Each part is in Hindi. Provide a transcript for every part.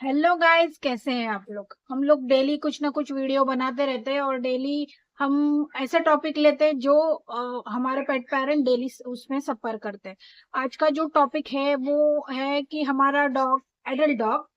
हेलो गाइस, कैसे हैं आप लोग। हम लोग डेली कुछ ना कुछ वीडियो बनाते रहते हैं और डेली हम ऐसे टॉपिक लेते हैं जो हमारे पेट पेरेंट डेली उसमें सफर करते हैं। आज का जो टॉपिक है वो है कि हमारा डॉग, एडल्ट डॉग,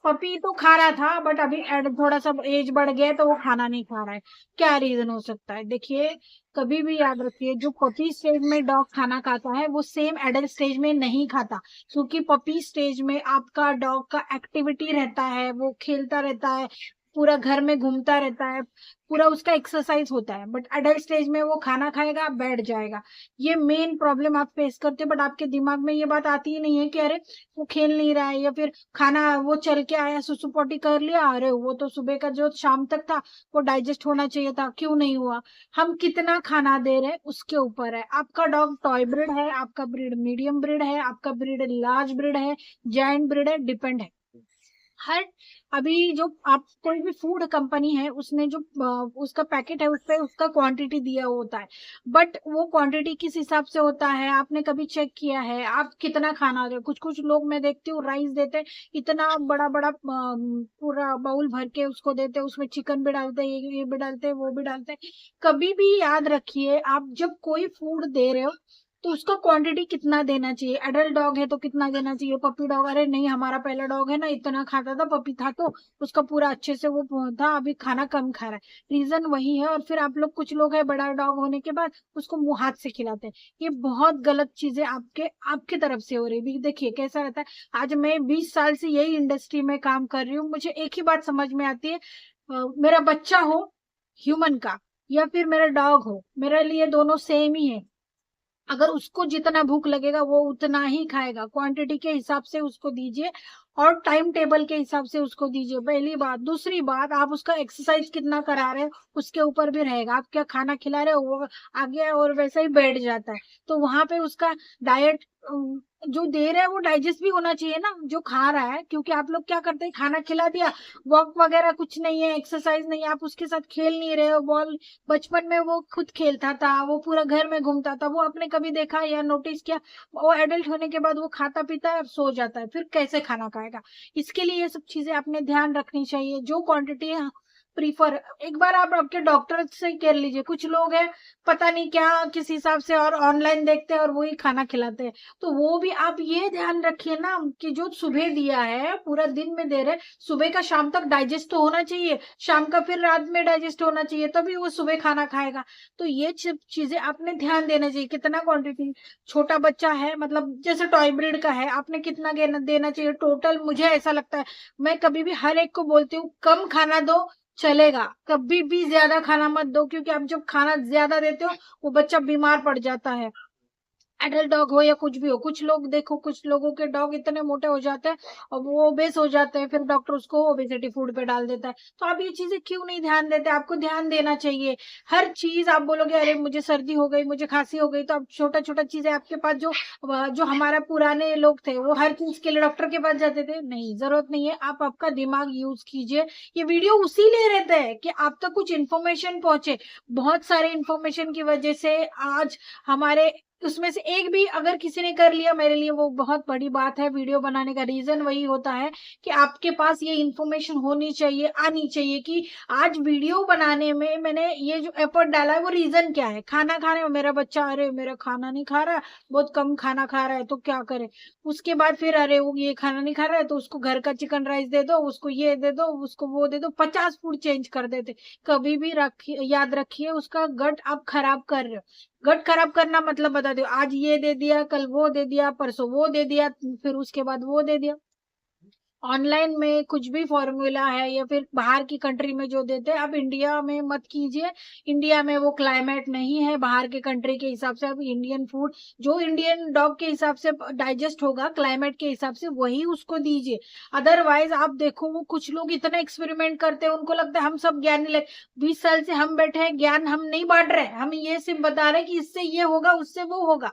पपी तो खा रहा था बट अभी थोड़ा सा एज बढ़ गया है तो वो खाना नहीं खा रहा है। क्या रीजन हो सकता है? देखिए, कभी भी याद रखिए, जो पपी स्टेज में डॉग खाना खाता है वो सेम एडल्ट स्टेज में नहीं खाता। क्योंकि पपी स्टेज में आपका डॉग का एक्टिविटी रहता है, वो खेलता रहता है, पूरा घर में घूमता रहता है, पूरा उसका एक्सरसाइज होता है। बट एडल्ट स्टेज में वो खाना खाएगा, बैठ जाएगा। ये मेन प्रॉब्लम आप फेस करते हो, बट आपके दिमाग में ये बात आती ही नहीं है कि अरे वो खेल नहीं रहा है, या फिर खाना वो चल के आया, सुसु पोटी कर लिया, अरे वो तो सुबह का जो शाम तक था वो डाइजेस्ट होना चाहिए था, क्यों नहीं हुआ। हम कितना खाना दे रहे हैं उसके ऊपर है। आपका डॉग टॉय ब्रीड है, आपका ब्रीड मीडियम ब्रीड है, आपका ब्रीड लार्ज ब्रीड है, जायंट ब्रीड है, डिपेंड है। हर अभी जो आप कोई भी फूड कंपनी है उसने जो उसका पैकेट है उस पे उसका क्वांटिटी दिया होता है। बट वो क्वांटिटी किस हिसाब से होता है आपने कभी चेक किया है? आप कितना खाना दे, कुछ कुछ लोग मैं देखती हूँ राइस देते हैं, इतना बड़ा बड़ा पूरा बाउल भर के उसको देते हैं, उसमें चिकन भी डालते हैं, ये भी डालते हैं, वो भी डालते हैं। कभी भी याद रखिए, आप जब कोई फूड दे रहे हो तो उसका क्वांटिटी कितना देना चाहिए। एडल्ट डॉग है तो कितना देना चाहिए, पपी डॉग, अरे नहीं हमारा पहला डॉग है ना इतना खाता था, पपी था तो उसका पूरा अच्छे से वो था, अभी खाना कम खा रहा है, रीजन वही है। और फिर आप लोग, कुछ लोग है बड़ा डॉग होने के बाद उसको मुंह हाथ से खिलाते हैं। ये बहुत गलत चीजें आपके आपकी तरफ से हो रही है। देखिए कैसा रहता है, आज मैं 20 साल से यही इंडस्ट्री में काम कर रही हूँ, मुझे एक ही बात समझ में आती है, मेरा बच्चा हो ह्यूमन का या फिर मेरा डॉग हो, मेरे लिए दोनों सेम ही है। अगर उसको जितना भूख लगेगा वो उतना ही खाएगा, क्वांटिटी के हिसाब से उसको दीजिए और टाइम टेबल के हिसाब से उसको दीजिए, पहली बात। दूसरी बात, आप उसका एक्सरसाइज कितना करा रहे हो उसके ऊपर भी रहेगा। आप क्या खाना खिला रहे हो, वो आगे और वैसे ही बैठ जाता है, तो वहां पे उसका डाइट जो दे रहा है वो डाइजेस्ट भी होना चाहिए ना, जो खा रहा है। क्योंकि आप लोग क्या करते हैं, खाना खिला दिया, वॉक वगैरह कुछ नहीं है, एक्सरसाइज नहीं है, आप उसके साथ खेल नहीं रहे हो बॉल। बचपन में वो खुद खेलता था, वो पूरा घर में घूमता था, वो आपने कभी देखा या नोटिस किया? वो एडल्ट होने के बाद वो खाता पीता है और सो जाता है, फिर कैसे खाना खाएगा? इसके लिए ये सब चीजें आपने ध्यान रखनी चाहिए। जो क्वांटिटी है प्रीफर, एक बार आप आपके डॉक्टर से कर लीजिए। कुछ लोग हैं पता नहीं क्या किस हिसाब से और ऑनलाइन देखते हैं और वही खाना खिलाते हैं, तो वो भी आप ये ध्यान रखिए ना कि जो सुबह दिया है पूरा दिन में दे रहे, सुबह का शाम तक डाइजेस्ट तो होना चाहिए, शाम का फिर रात में डाइजेस्ट होना चाहिए, तभी वो सुबह खाना खाएगा। तो ये चीजें आपने ध्यान देना चाहिए। कितना क्वांटिटी, छोटा बच्चा है मतलब जैसे टॉय ब्रीड का है, आपने कितना देना चाहिए टोटल। मुझे ऐसा लगता है, मैं कभी भी हर एक को बोलती हूँ कम खाना दो, चलेगा, कभी भी ज्यादा खाना मत दो। क्योंकि आप जब खाना ज्यादा देते हो वो बच्चा बीमार पड़ जाता है, एडल्ट डॉग हो या कुछ भी हो। कुछ लोग देखो, कुछ लोगों के डॉग इतने मोटे हो जाते हैं और वो ओबेस हो जाते हैं, फिर डॉक्टर उसको ओबेसिटी फूड पे डाल देता है। तो आप ये चीजें क्यों नहीं ध्यान देते? आपको ध्यान देना चाहिए। हर चीज आप बोलोगे अरे मुझे सर्दी हो गई, मुझे खांसी हो गई, तो आप छोटा छोटा चीजें आपके पास, जो जो हमारा पुराने लोग थे वो हर चीज के लिए डॉक्टर के पास जाते थे, नहीं जरूरत नहीं है। आप आपका दिमाग यूज कीजिए। ये वीडियो उसी लिए रहता है कि आप तक कुछ इन्फॉर्मेशन पहुंचे। बहुत सारे इन्फॉर्मेशन की वजह से आज हमारे उसमें से एक भी अगर किसी ने कर लिया, मेरे लिए वो बहुत बड़ी बात है। वीडियो बनाने का रीजन वही होता है कि आपके पास ये इन्फॉर्मेशन होनी चाहिए, आनी चाहिए कि आज वीडियो बनाने में मैंने ये जो एफर्ट डाला है वो रीजन क्या है। खाना खाने में मेरा बच्चा, अरे मेरा खाना नहीं खा रहा, बहुत कम खाना खा रहा है, तो क्या करे? उसके बाद फिर अरे वो ये खाना नहीं खा रहा है तो उसको घर का चिकन राइस दे दो, उसको ये दे दो, उसको वो दे दो, 50 फूड चेंज कर देते। कभी भी रखिए, याद रखिए, उसका गट आप खराब कर रहे हो। गट खराब करना मतलब बता दो, आज ये दे दिया, कल वो दे दिया, परसों वो दे दिया, फिर उसके बाद वो दे दिया। ऑनलाइन में कुछ भी फॉर्मूला है या फिर बाहर की कंट्री में जो देते हैं, अब इंडिया में मत कीजिए। इंडिया में वो क्लाइमेट नहीं है बाहर के कंट्री के हिसाब से। अब इंडियन फूड जो इंडियन डॉग के हिसाब से डाइजेस्ट होगा क्लाइमेट के हिसाब से, वही उसको दीजिए। अदरवाइज आप देखो, वो कुछ लोग इतना एक्सपेरिमेंट करते हैं, उनको लगता है हम सब ज्ञानी लग। 20 साल से हम बैठे हैं, ज्ञान हम नहीं बांट रहे, हम ये सिर्फ बता रहे हैं कि इससे ये होगा, उससे वो होगा।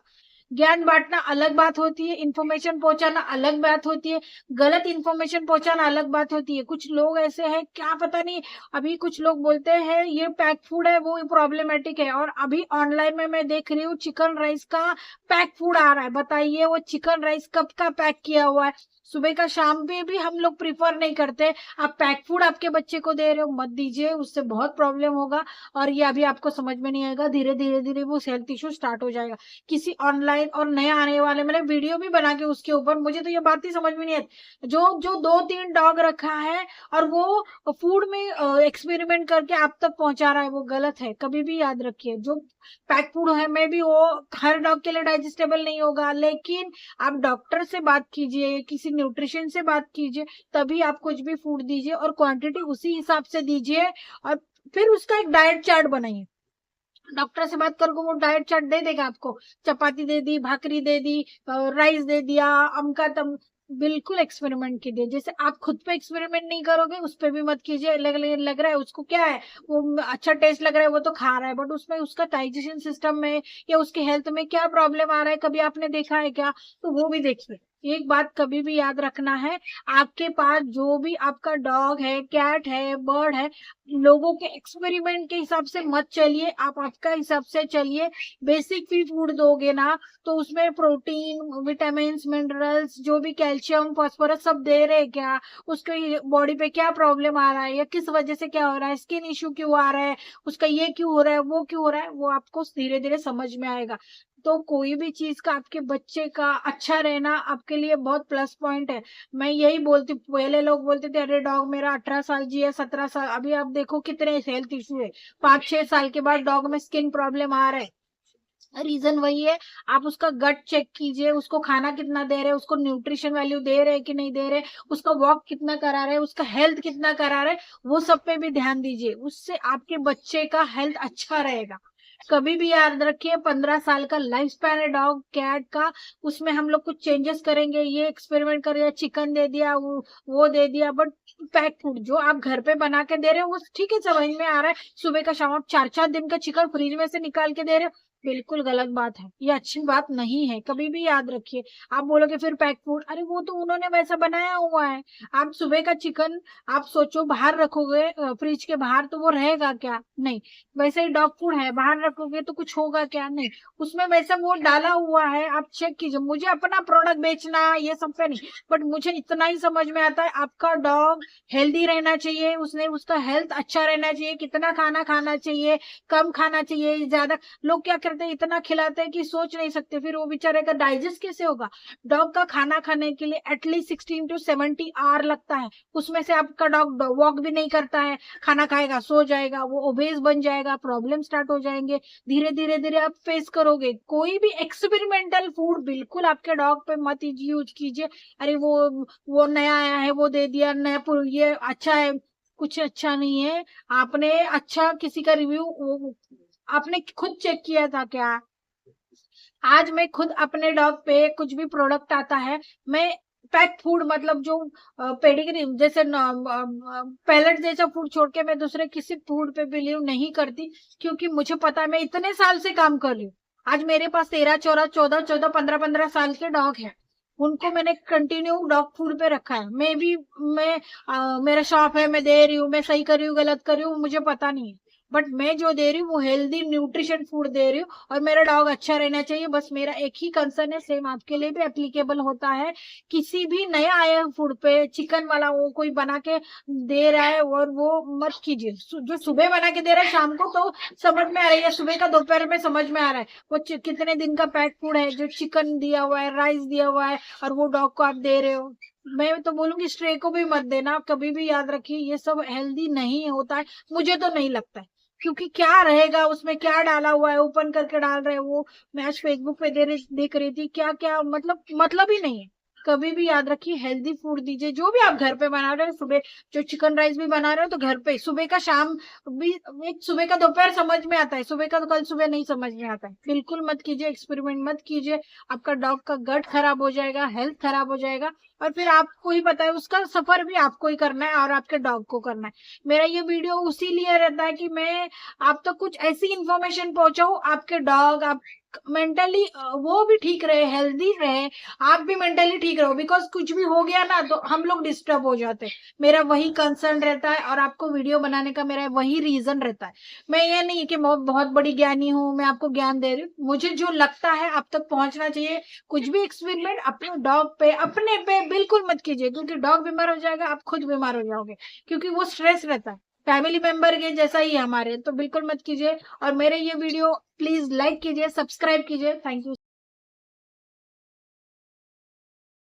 ज्ञान बांटना अलग बात होती है, इंफॉर्मेशन पहुंचाना अलग बात होती है, गलत इंफॉर्मेशन पहुंचाना अलग बात होती है। कुछ लोग ऐसे हैं, क्या पता नहीं, अभी कुछ लोग बोलते हैं ये पैक फूड है वो प्रॉब्लमेटिक है, और अभी ऑनलाइन में मैं देख रही हूँ चिकन राइस का पैक फूड आ रहा है। बताइए वो चिकन राइस कब का पैक किया हुआ है? सुबह का शाम में भी हम लोग प्रिफर नहीं करते। आप पैक फूड आपके बच्चे को दे रहे हो, मत दीजिए, उससे बहुत प्रॉब्लम होगा और ये अभी आपको समझ में नहीं आएगा, धीरे धीरे धीरे वो हेल्थ इशू स्टार्ट हो जाएगा। किसी ऑनलाइन और नए आने वाले मैंने वीडियो भी बना के उसके ऊपर, मुझे तो ये बात ही समझ में नहीं आती, जो जो 2-3 डॉग रखा है और वो फूड में एक्सपेरिमेंट करके आप तक पहुंचा रहा है, वो गलत है। कभी भी याद रखिए, जो पैक फूड है में भी वो हर डॉग के लिए डाइजेस्टेबल नहीं होगा, लेकिन आप डॉक्टर से बात कीजिए, किसी न्यूट्रिशन से बात कीजिए, तभी आप कुछ भी फूड दीजिए और क्वांटिटी उसी हिसाब से दीजिए और फिर उसका एक डाइट चार्ट बनाइए। डॉक्टर से बात करोगे वो डाइट चार्ट दे देगा आपको, चपाती दे दी, भाकरी दे दी, राइस दे दिया, अमका तम। बिल्कुल एक्सपेरिमेंट कीजिए, जैसे आप खुद पे एक्सपेरिमेंट नहीं करोगे उस पे भी मत कीजिए। लग रहा है उसको क्या है, वो अच्छा टेस्ट लग रहा है वो तो खा रहा है, बट उसमें उसका डाइजेशन सिस्टम में या उसके हेल्थ में क्या प्रॉब्लम आ रहा है कभी आपने देखा है क्या, तो वो भी देखिए। एक बात कभी भी याद रखना है, आपके पास जो भी आपका डॉग है, कैट है, बर्ड है, लोगों के एक्सपेरिमेंट के हिसाब से मत चलिए, आप आपका हिसाब से चलिए। बेसिक भी फूड दोगे ना तो उसमें प्रोटीन, विटामिन, मिनरल्स, जो भी कैल्शियम, फास्फोरस सब दे रहे हैं क्या, उसके बॉडी पे क्या प्रॉब्लम आ रहा है या किस वजह से क्या हो रहा है, स्किन इश्यू क्यों आ रहा है, उसका ये क्यों हो रहा है, वो क्यों हो रहा है, वो आपको धीरे धीरे समझ में आएगा। तो कोई भी चीज का आपके बच्चे का अच्छा रहना आपके लिए बहुत प्लस पॉइंट है। मैं यही बोलती, पहले लोग बोलते थे अरे डॉग मेरा 18 साल जी है, 17 साल, अभी आप देखो कितने हेल्थ इशू है, 5-6 साल के बाद डॉग में स्किन प्रॉब्लम आ रहा है। रीजन वही है, आप उसका गट चेक कीजिए, उसको खाना कितना दे रहे हैं, उसको न्यूट्रिशन वैल्यू दे रहे हैं कि नहीं दे रहे, उसका वॉक कितना करा रहे हैं, उसका हेल्थ कितना करा रहे, वो सब पे भी ध्यान दीजिए, उससे आपके बच्चे का हेल्थ अच्छा रहेगा। कभी भी याद रखिए 15 साल का लाइफ स्पैन है डॉग कैट का, उसमें हम लोग कुछ चेंजेस करेंगे, ये एक्सपेरिमेंट कर दिया, चिकन दे दिया, वो दे दिया, बट पैक फूड जो आप घर पे बना के दे रहे हो वो ठीक है, समझ में आ रहा है। सुबह का शाम आप 4-4 दिन का चिकन फ्रिज में से निकाल के दे रहे हो, बिल्कुल गलत बात है, ये अच्छी बात नहीं है, कभी भी याद रखिए। आप बोलोगे फिर पैक फूड, अरे वो तो उन्होंने वैसा बनाया हुआ है। आप सुबह का चिकन आप सोचो बाहर रखोगे फ्रिज के बाहर तो वो रहेगा क्या, नहीं। वैसे ही डॉग फूड है, बाहर रखोगे तो कुछ होगा क्या, नहीं। उसमें वैसा वो डाला हुआ है, आप चेक कीजिए। मुझे अपना प्रोडक्ट बेचना ये सब पे नहीं, बट मुझे इतना ही समझ में आता है आपका डॉग हेल्दी रहना चाहिए, उसने उसका हेल्थ अच्छा रहना चाहिए, कितना खाना खाना चाहिए, कम खाना चाहिए, ज्यादा। लोग क्या करते हैं, इतना खिलाते हैं कि सोच नहीं सकते, फिर वो बेचारे का डाइजेस्ट कैसे होगा। डॉग का खाना खाने के लिए एटलीस्ट 16 to 70 आवर लगता है, उसमें से आपका डॉग वॉक भी नहीं करता है, खाना खाएगा सो जाएगा, वो ओबेस बन जाएगा, प्रॉब्लम स्टार्ट हो जाएंगे, धीरे धीरे धीरे आप फेस करोगे। कोई भी एक्सपेरिमेंटल फूड बिल्कुल आपके डॉग पे मत यूज कीजिए। अरे वो नया आया है वो दे दिया, नया ये अच्छा है, कुछ अच्छा नहीं है। आपने अच्छा किसी का रिव्यू आपने खुद चेक किया था क्या? आज मैं खुद अपने डॉग पे कुछ भी प्रोडक्ट आता है, मैं पैक फूड मतलब जो पेडिग्री जैसे पैलेट जैसा फूड छोड़ के मैं दूसरे किसी फूड पे बिलीव नहीं करती, क्योंकि मुझे पता है मैं इतने साल से काम कर रही हूँ। आज मेरे पास 13, 14, 14, 14, 15-15 साल के डॉग हैं, उनको मैंने कंटिन्यू डॉग फूड पे रखा है। मेरा शॉप है, मैं दे रही हूँ, मैं सही कर रही हूँ गलत कर रही हूँ मुझे पता नहीं है, बट मैं जो दे रही हूँ वो हेल्दी न्यूट्रिशन फूड दे रही हूँ और मेरा डॉग अच्छा रहना चाहिए। बस मेरा एक ही कंसर्न है, सेम आपके लिए भी एप्लीकेबल होता है। किसी भी नया आया फूड पे चिकन वाला वो कोई बना के दे रहा है और वो मत कीजिए। जो सुबह बना के दे रहा है शाम को तो समझ में आ रही है, सुबह का दोपहर में समझ में आ रहा है वो कितने दिन का पैक फूड है, जो चिकन दिया हुआ है, राइस दिया हुआ है, और वो डॉग को आप दे रहे हो। मैं तो बोलूंगी स्ट्रे को भी मत देना, कभी भी याद रखिए ये सब हेल्दी नहीं होता है, मुझे तो नहीं लगता है। क्योंकि क्या रहेगा उसमें, क्या डाला हुआ है, ओपन करके डाल रहे हैं वो। मैं आज फेसबुक पे देख रही थी, क्या क्या मतलब ही नहीं है। कभी भी याद रखिए हेल्दी फूड दीजिए, जो भी आप घर पे बना रहे हो। सुबह जो चिकन राइस भी बना रहे हो तो घर पे, सुबह का शाम भी, एक सुबह का दोपहर समझ में आता है, सुबह का तो कल सुबह नहीं समझ में आता है। बिल्कुल मत कीजिए, एक्सपेरिमेंट मत कीजिए, आपका डॉग का गट खराब हो जाएगा, हेल्थ खराब हो जाएगा, और फिर आपको ही पता है उसका सफर भी आपको ही करना है और आपके डॉग को करना है। मेरा ये वीडियो उसी लिए रहता है कि मैं आप तक कुछ ऐसी इंफॉर्मेशन पहुंचाऊं, आपके डॉग, आप मेंटली वो भी ठीक रहे, हेल्दी रहे, आप भी मेंटली ठीक रहो। बिकॉज कुछ भी हो गया ना तो हम लोग डिस्टर्ब हो जाते हैं। मेरा वही कंसर्न रहता है और आपको वीडियो बनाने का मेरा वही रीजन रहता है। मैं ये नहीं कि मैं बहुत बड़ी ज्ञानी हूँ, मैं आपको ज्ञान दे रही हूँ। मुझे जो लगता है आप तक पहुंचना चाहिए। कुछ भी एक्सपेरिमेंट अपने डॉग पे, अपने पे बिल्कुल मत कीजिए, क्योंकि डॉग बीमार हो जाएगा, आप खुद बीमार हो जाओगे, क्योंकि वो स्ट्रेस रहता है। फैमिली मेंबर के जैसा ही है हमारे, तो बिल्कुल मत कीजिए। और मेरे ये वीडियो प्लीज लाइक कीजिए, सब्सक्राइब कीजिए। Thank you.